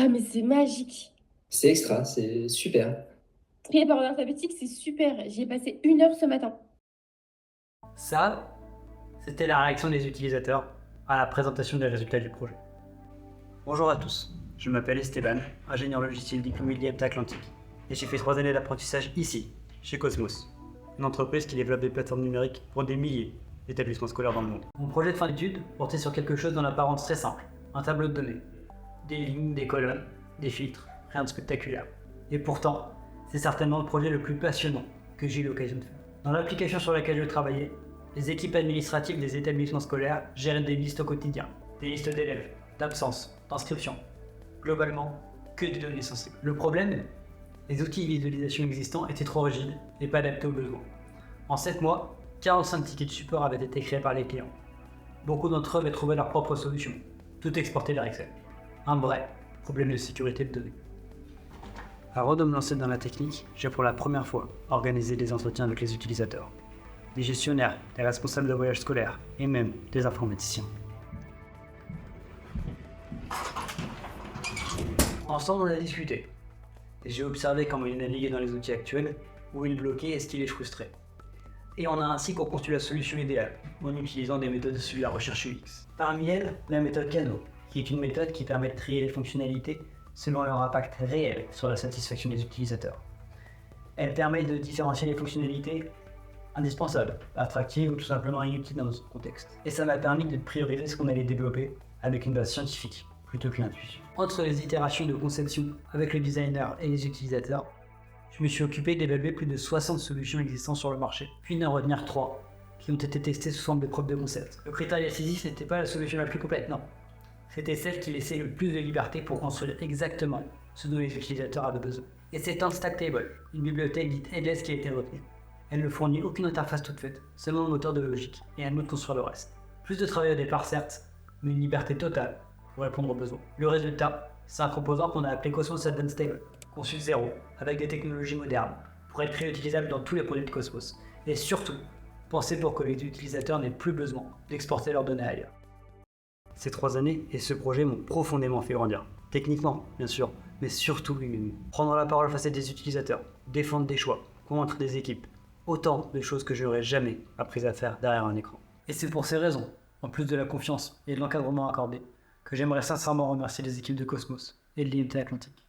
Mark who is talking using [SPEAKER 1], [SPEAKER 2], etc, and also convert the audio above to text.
[SPEAKER 1] Ah, mais c'est magique.
[SPEAKER 2] C'est extra, c'est super.
[SPEAKER 1] Trier par ordre alphabétique, c'est super. J'y ai passé 1 heure ce matin.
[SPEAKER 3] Ça, c'était la réaction des utilisateurs à la présentation des résultats du projet. Bonjour à tous, je m'appelle Esteban, ingénieur logiciel diplômé de l'IEPTA Atlantique, et j'ai fait 3 années d'apprentissage ici, chez Cosmos, une entreprise qui développe des plateformes numériques pour des milliers d'établissements scolaires dans le monde. Mon projet de fin d'études portait sur quelque chose dont l'apparence très simple, un tableau de données. Des lignes, des colonnes, des filtres, rien de spectaculaire. Et pourtant, c'est certainement le projet le plus passionnant que j'ai eu l'occasion de faire. Dans l'application sur laquelle je travaillais, les équipes administratives des établissements scolaires géraient des listes au quotidien, des listes d'élèves, d'absences, d'inscriptions. Globalement, que des données sensibles. Le problème, les outils de visualisation existants étaient trop rigides et pas adaptés aux besoins. En 7 mois, 45 tickets de support avaient été créés par les clients. Beaucoup d'entre eux avaient trouvé leur propre solution, tout exporté vers Excel. Un vrai problème de sécurité de données. Avant de me lancer dans la technique, j'ai pour la première fois organisé des entretiens avec les utilisateurs, des gestionnaires, des responsables de voyages scolaires et même des informaticiens. Ensemble, on a discuté. Et j'ai observé comment ils naviguaient dans les outils actuels, où ils bloquaient et ce qui les frustrait. Et on a ainsi co-construit la solution idéale, en utilisant des méthodes issues de la recherche UX. Parmi elles, la méthode Kano, qui est une méthode qui permet de trier les fonctionnalités selon leur impact réel sur la satisfaction des utilisateurs. Elle permet de différencier les fonctionnalités indispensables, attractives ou tout simplement inutiles dans notre contexte. Et ça m'a permis de prioriser ce qu'on allait développer avec une base scientifique, plutôt qu'une intuition. Entre les itérations de conception avec le designer et les utilisateurs, je me suis occupé d'évaluer plus de 60 solutions existantes sur le marché, puis d'en retenir 3 qui ont été testées sous forme de preuves de concept. Le critère décisif n'était pas la solution la plus complète, non. C'était celle qui laissait le plus de liberté pour construire exactement ce dont les utilisateurs avaient besoin. Et c'est Unstacktable, une bibliothèque dite headless qui a été retenue. Elle ne fournit aucune interface toute faite, seulement un moteur de logique, et un mode de construire le reste. Plus de travail au départ certes, mais une liberté totale pour répondre aux besoins. Le résultat, c'est un composant qu'on a appelé Cosmos Advanced Stable, conçu de zéro, avec des technologies modernes, pour être réutilisable dans tous les produits de Cosmos. Et surtout, pensé pour que les utilisateurs n'aient plus besoin d'exporter leurs données ailleurs. Ces 3 années et ce projet m'ont profondément fait grandir. Techniquement, bien sûr, mais surtout humainement. Prendre la parole face à des utilisateurs, défendre des choix, convaincre des équipes, autant de choses que je n'aurais jamais appris à faire derrière un écran. Et c'est pour ces raisons, en plus de la confiance et de l'encadrement accordé, que j'aimerais sincèrement remercier les équipes de Cosmos et de l'IEPTA Atlantique.